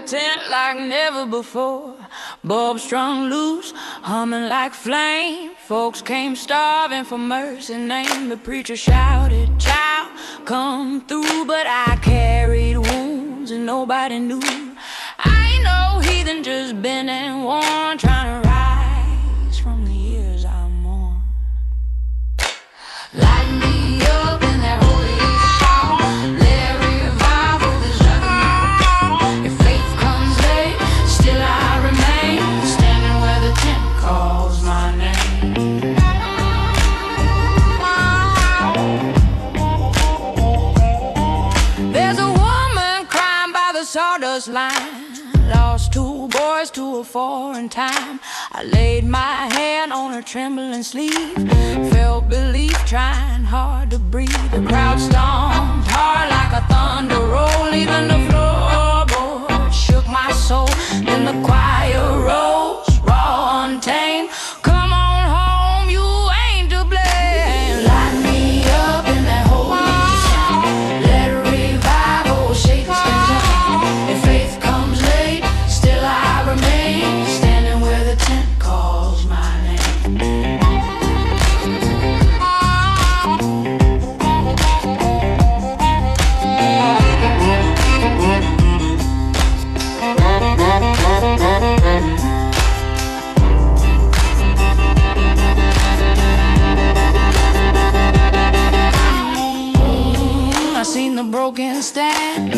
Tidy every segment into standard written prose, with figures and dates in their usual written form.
the tent like never before. Bulbs strung loose, humming like flame. Folks came starving for mercy name. The preacher shouted, "Child, come through." But I carried wounds and nobody knew. I ain't no heathen, just bent and worn, trying to rise from the years I mourn. Light me up in that holy shower. Let revival this juggernaut. If faith comes late, still I remain, standing where the tent calls my name. There's a woman crying by the sawdust line, lost 2 boys to a foreign time. I laid my hand on her trembling sleeve, felt relief, trying hard to breathe. The crowd stomped hard like a thunder roll, leaving the floorboard shook my soul. Then the choir rose, raw, untamed. Come on home, you ain't to blame. Light me up in that holy sun. Let a revival shake the skies up. If faith comes late, still I remain, standing where the tent calls my name. I seen the broken stand,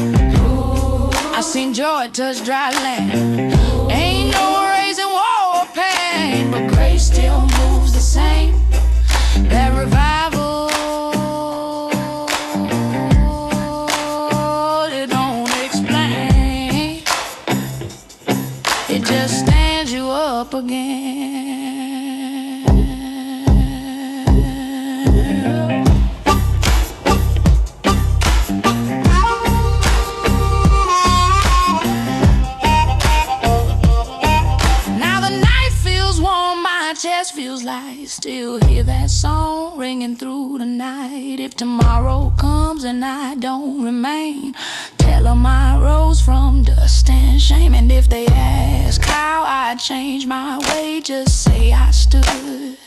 I seen joy touch dry land. Ain't no raising war or pain, but grace still moves the same. That revival, it don't explain, it just stands you up again. Chest feels light, still hear that song ringing through the night. If tomorrow comes and I don't remain, tell them I rose from dust and shame. And if they ask how I changed my way, just say I stood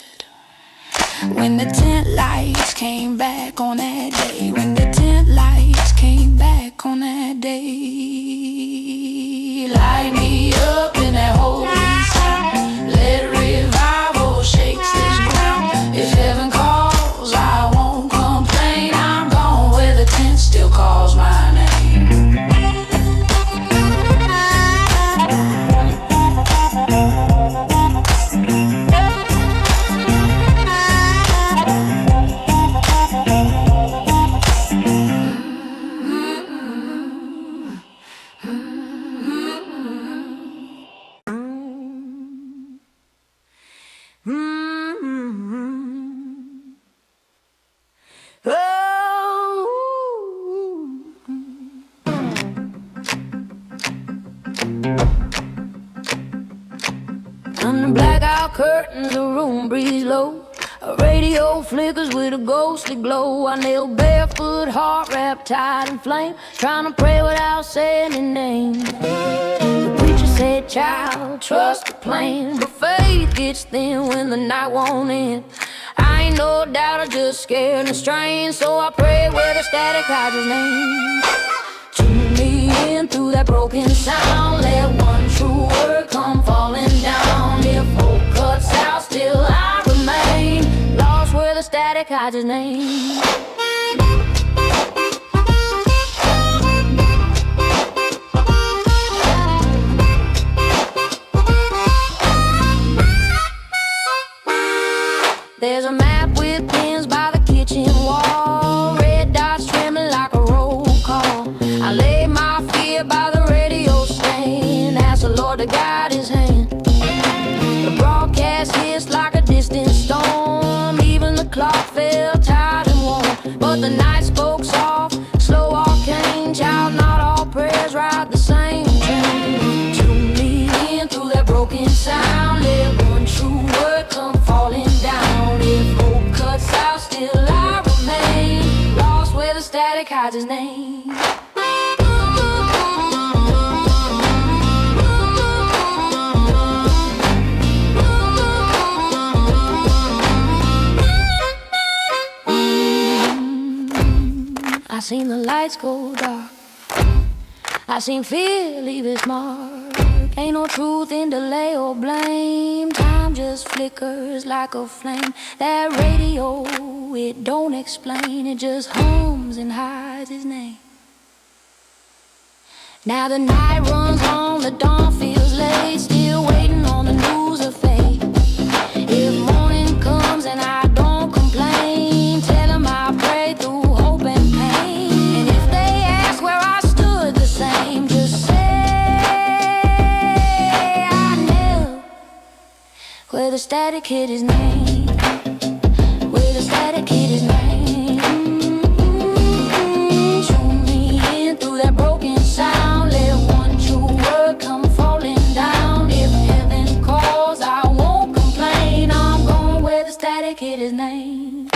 when the tent lights came back on that day. When the tent lights came back on that day. Light me up in that holy sun. Let revival shakes this ground. If heaven calls, I won't complain. I'm gone where the tent still calls my name. Under blackout curtains, the room breathes low. A radio flickers with a ghostly glow. I kneel barefoot, heart wrapped tight in flame, trying to pray without saying your name. The preacher said, "Child, trust the plan." But faith gets thin when the night won't end. I ain't no doubt, I'm just scared and strained, so I pray where the static hides his name. Tune me in through that broken sound. Let one true word come falling down. If hope cuts out, still I remain, lost where the static hides his name. There's a map with pins by the kitchen wall, red dots trembling like a roll call. I lay my fear by the radio stand, ask the Lord to guide his hand. The broadcast hissed like a distant storm, even the clock felt tired and warm. But the night spoke soft, slow arcane, child, not all prayers ride the same train. Tune me in through that broken sound, let one true word come falling down. If hope cuts out, still I remain, lost where the static hides his name. seen the lights go dark, I seen fear leave its mark. Ain't no truth in delay or blame. Time just flickers like a flame. That radio, it don't explain. It just hums and hides his name. Now the night runs on, the dawn feels late. Still waiting on the news of fate. If morning comes and I don't complain, tell them I pray through hope and pain. And if they ask where I stood the same, just say where the static hit his name, where the static hit his name. Show me in through that broken sound. Let one true word come falling down. If heaven calls, I won't complain. I'm going where the static hit his name.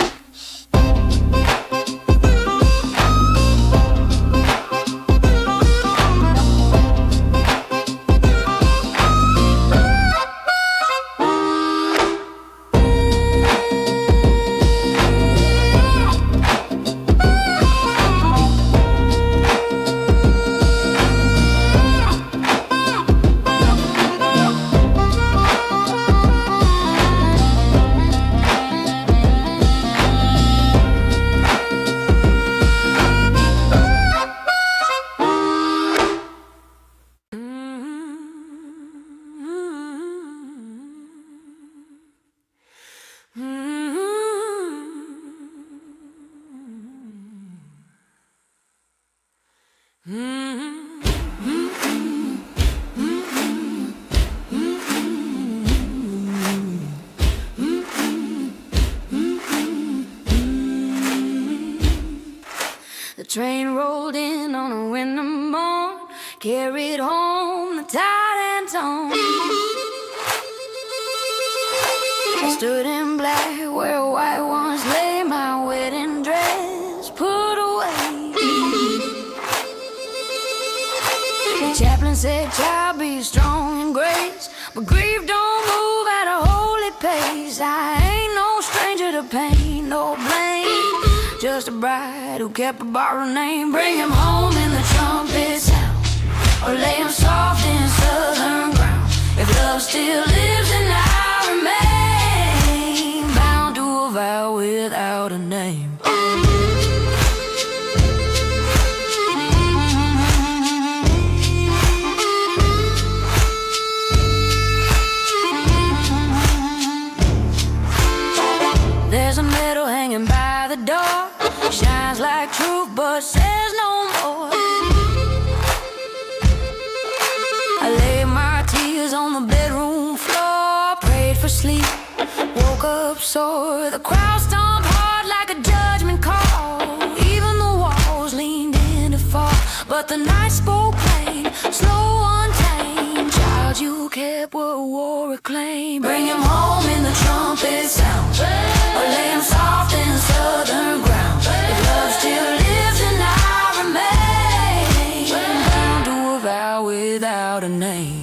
The train rolled in on a winter morn, carried home the tide and tone. I stood in black where white ones lay, my wedding dress put away. The chaplain said, child, be strong in grace, but grief don't move at a holy pace. I ain't no stranger to pain, no blame, just a bride who kept a borrowed name. Bring him home in the trumpet sound, or lay him soft in southern ground. If love still lives and I remain, bound to a vow without a name. There's a medal hanging by the door, shines like truth but says no more. I laid my tears on the bedroom floor, prayed for sleep, woke up sore. The crowd stomped hard like a judgment call, even the walls leaned in to fall. But the night spoke plain, slow, untamed. Child, you kept what war reclaimed. Bring him home in the trumpet sound, or lay him soft in southern ground. If love still lives and I remain, bound to a vow without a name.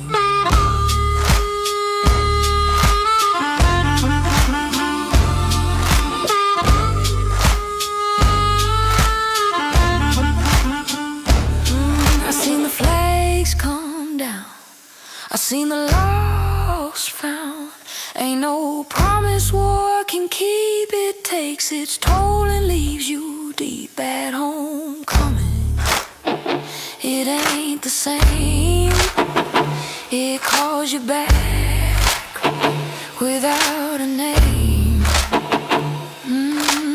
I seen the flags come down, I seen the lost found. Ain't no promise war can keep, it takes its toll and leaves you deep at homecoming. It ain't the same, it calls you back without a name.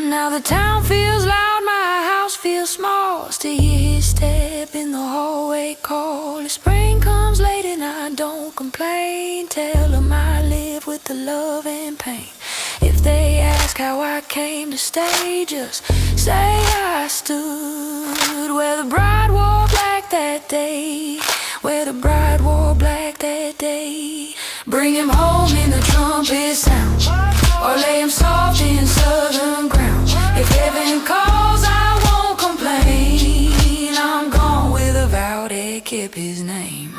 Now the town feels loud, my house feels small. Still hear his step in the hallway call. If spring comes late and I don't complain, tell him I live with the love and pain. If they ask how I came to stay, just say I stood where the bride wore black that day, where the bride wore black that day. Bring him home in the trumpet sound, or lay him soft in southern ground. If heaven calls, I won't complain. I'm gone with a vow that kept his name.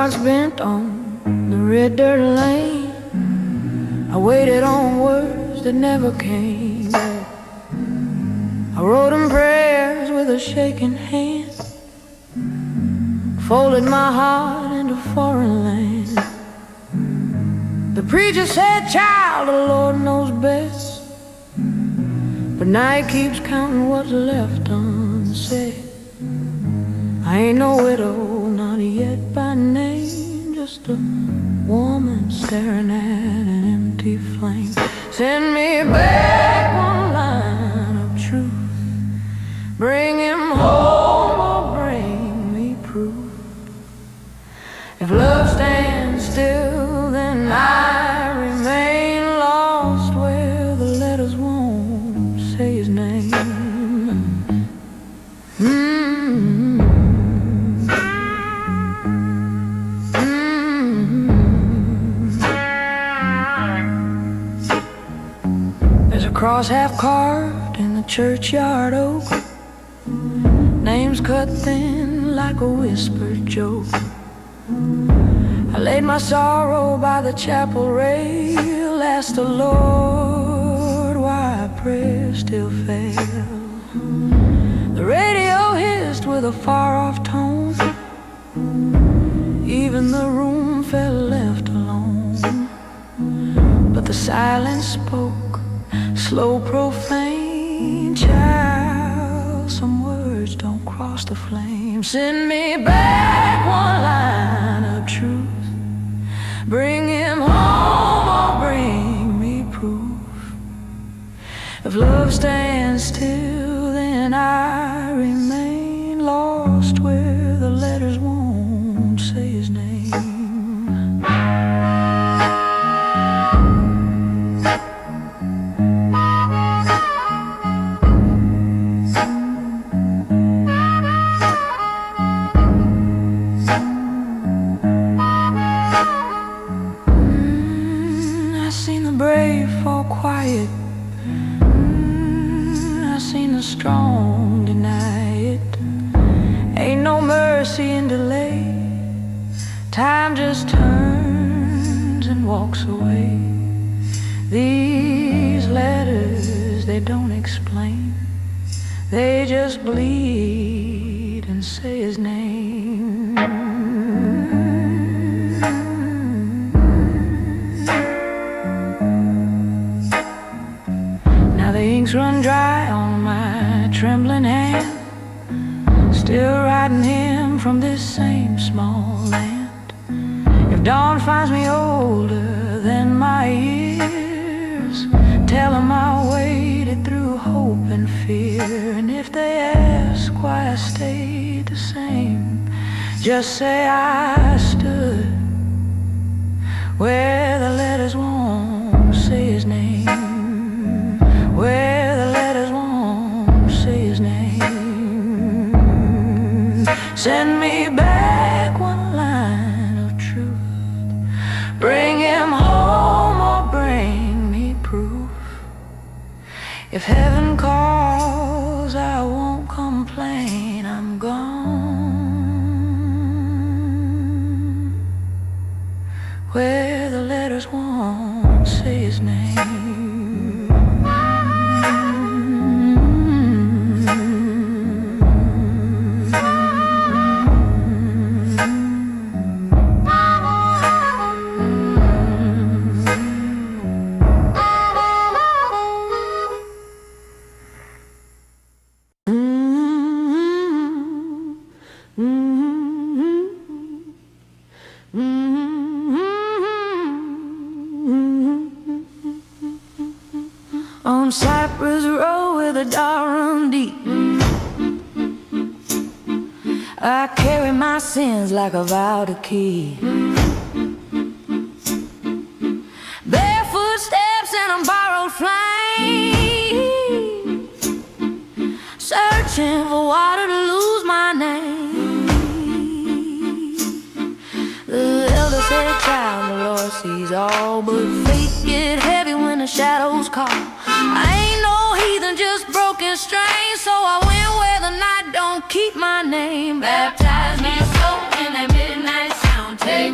heart's bent on the red dirt lane. I waited on words that never came. I wrote them prayers with a shaking hand, folded my heart into foreign land. The preacher said, child, the Lord knows best, but now he keeps counting what's left unsaid. I ain't no widow, not yet by name, just a woman staring at an empty flame. Send me back one line of truth, bring him home or bring me proof. If love stands still, then I remain lost where the letters won't say his name. There's a cross half carved in the churchyard oak, names cut thin like a whispered joke. I laid my sorrow by the chapel rail, asked the Lord why prayers still fail. The radio hissed with a far-off tone, even the room felt left alone. But the silence spoke, slow, profane. Child, some words don't cross the flame. Send me back one line of truth, bring him home or bring me proof. If love stands still, then I remain lost where the letters won't say his name. I seen the brave fall quiet, I seen the strong deny it. Ain't no mercy in delay, time just turns and walks away. These letters, they don't explain, they just bleed and say his name. Now the ink's run dry on my trembling hand, still writing him from this same small land. If dawn finds me older than my years, tell him I waited through hope and fear. And if they ask why I stayed the same, just say I stood where the letters won't say his name, where the letters won't say his name. Send me back one line of truth, bring him home or bring me proof. If heaven calls, I won't complain, I'm gone where the letters won't say his name. On Cypress Road where the dark run deep, I carry my sins like a vow to keep. Barefoot steps and a borrowed flame, searching for water to lose my name. The elder said, child, the Lord sees all, but faith get heavy when the shadows call. I ain't no heathen, just broken strain, so I went where the night don't keep my name. Baptize me soul in that midnight sound. Take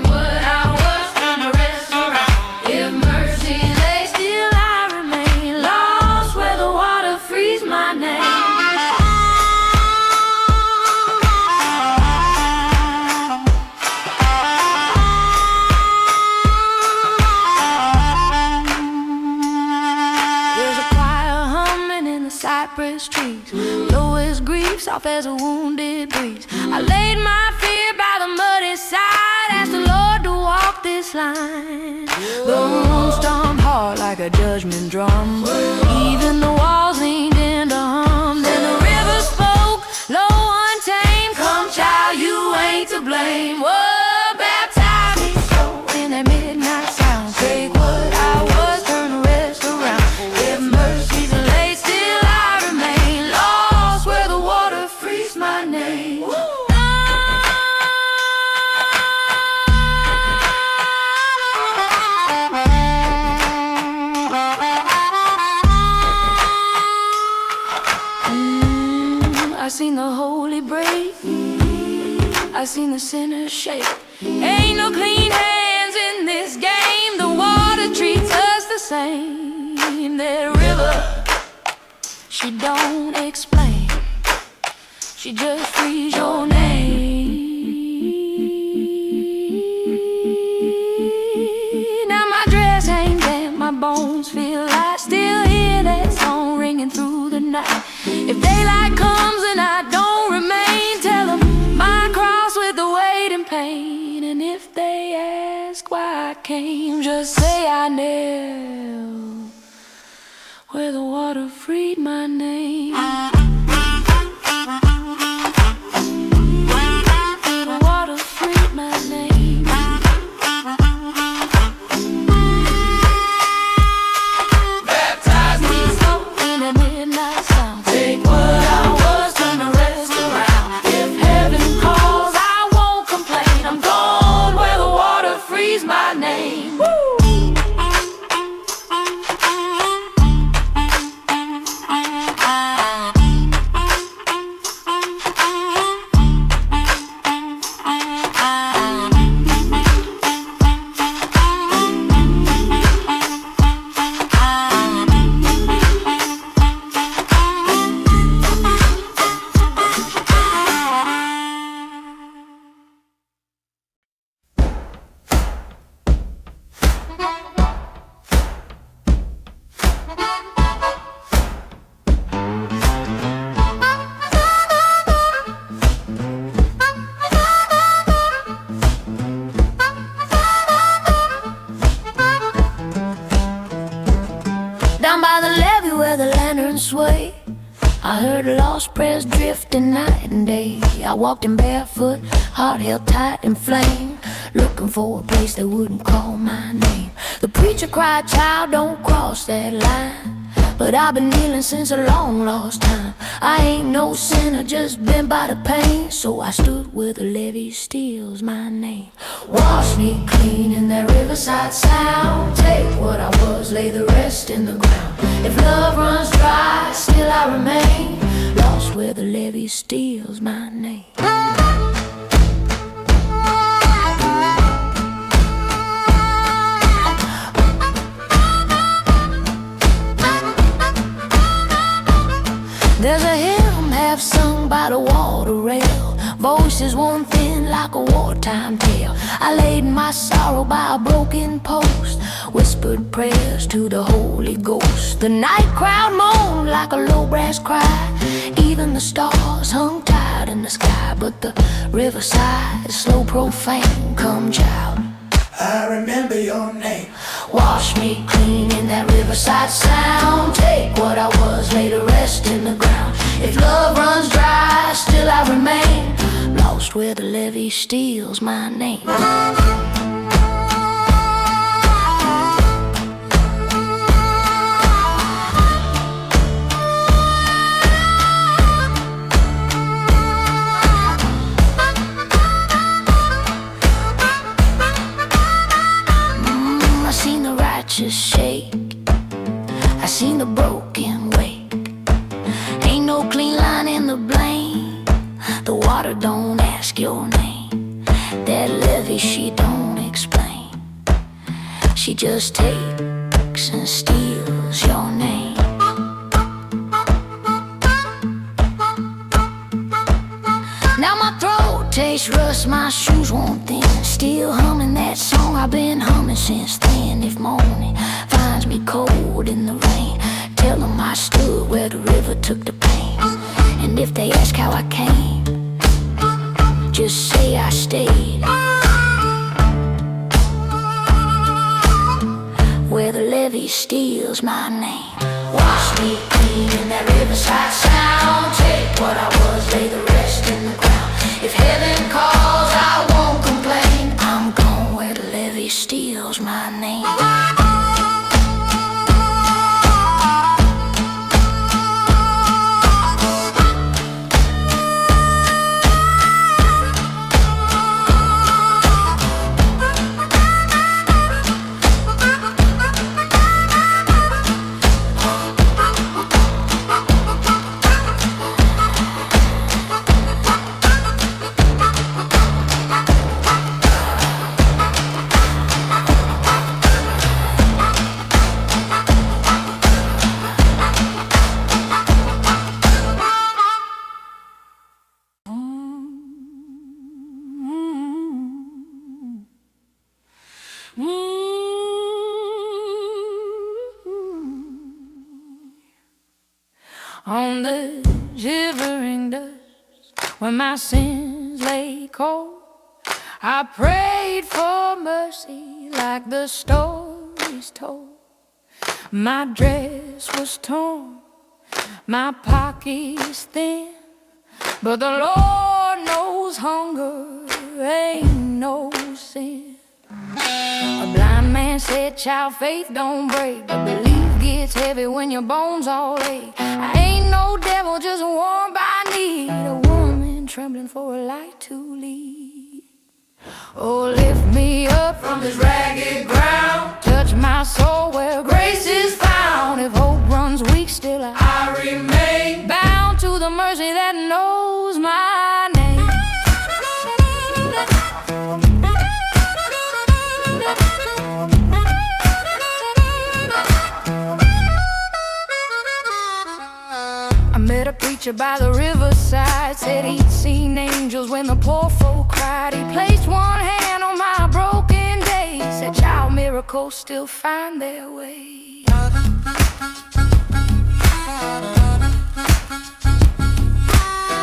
cypress trees, low as grief, soft as a wounded breeze. I laid my fear by the muddy side, asked the Lord to walk this line. The moon stormed hard like a judgment drum, even the walls leaned in to hum. Then the river spoke, low, untamed, come child, you ain't to blame. Whoa, baptize me so in that midnight sound. Take what I was, turn the rest around. If mercy's late, still I remain lost where the water frees my name. I seen the holy break, I seen the sinners shake. Ain't no clean hands in this game. The water treats us the same. That river, she don't explain, she just frees your name. Now my dress ain't damp, my bones feel light. Still hear that song ringing through the night. If daylight comes and I don't remain, tell them my cross with the weight and pain. And if they ask why I came, just say I knelt where the water freed my name. The water freed my name. Baptize me so in the midnight sound. Take what I was, turn the rest around. If heaven calls, I won't complain. I'm gone where the water frees my name. Woo! Down by the levee where the lanterns sway, I heard lost prayers drifting night and day. I walked in barefoot, heart held tight in flame, looking for a place that wouldn't call my name. The preacher cried, child, don't cross that line. But I've been kneeling since a long lost time. I ain't no sinner, just been by the pain. So I stood where the levee steals my name. Wash me clean in that riverside sound. Take what I was, lay the rest in the ground. If love runs dry, still I remain lost where the levee steals my name. There's a hymn half sung by the water rail, voices worn thin like a wartime tale. I laid my sorrow by a broken post, whispered prayers to the Holy Ghost. The night crowd moaned like a low brass cry, even the stars hung tight in the sky. But the riverside is slow profane, come child, I remember your name. Wash me clean in that riverside sound. Take what I was, lay the rest in the ground. If love runs dry, still I remain lost where the levee steals my name. Shake, I seen the broken wake. Ain't no clean line in the blame. The water don't ask your name. That levee, she don't explain. She just takes and steals your name. Now my throat tastes rust, my shoes worn thin. Still humming that song I've been humming since then. If morning finds me cold in the rain, tell them I stood where the river took the And if they ask how I came, just say I stayed where the levee steals my name. Wash me clean in that riverside sound. Take what I was, lay the rest in the ground. If heaven calls, I won't complain. I'm gone where the levee steals my name. On the shivering dust, when my sins lay cold, I prayed for mercy like the stories told. My dress was torn, my pockets thin, but the Lord knows hunger ain't no sin. A blind man said, child, faith don't break, but belief gets heavy when your bones all ache. I ain't no devil, just worn by need, a woman trembling for a light to lead. Oh, lift me up from this ragged ground, touch my soul where grace is found. If hope runs weak, still I remain bound to the mercy that knows my name. I met a preacher by the riverside, said he'd seen angels when the poor folk cried. He placed one hand on my broken days, said, child, miracles still find their way.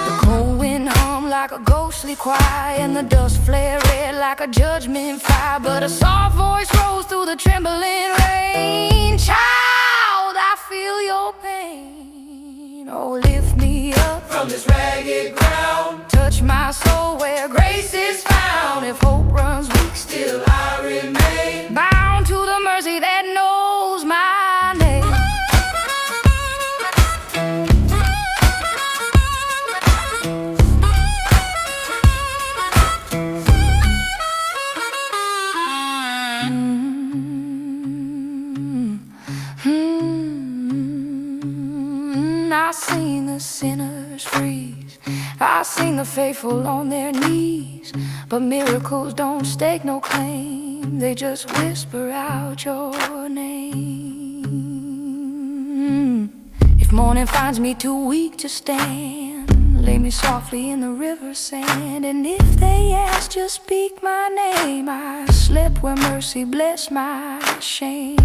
The cold wind hummed like a ghostly choir, and the dust flared red like a judgment fire. But a soft voice rose through the trembling rain, child, I feel your pain. Oh, lift me up from this ragged ground, touch my soul where grace is found. If hope runs weak, still I remain bound to the mercy that knows my name. I seen the sinners freeze, I seen the faithful on their knees, but miracles don't stake no claim, they just whisper out your name. If morning finds me too weak to stand, lay me softly in the river sand. And if they ask, just speak my name, I slept where mercy blessed my shame.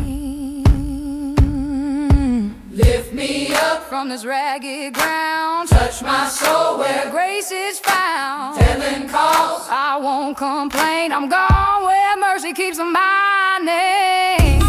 Lift me up from this ragged ground, touch my soul where grace is found. Heaven calls, I won't complain, I'm gone where mercy keeps my name.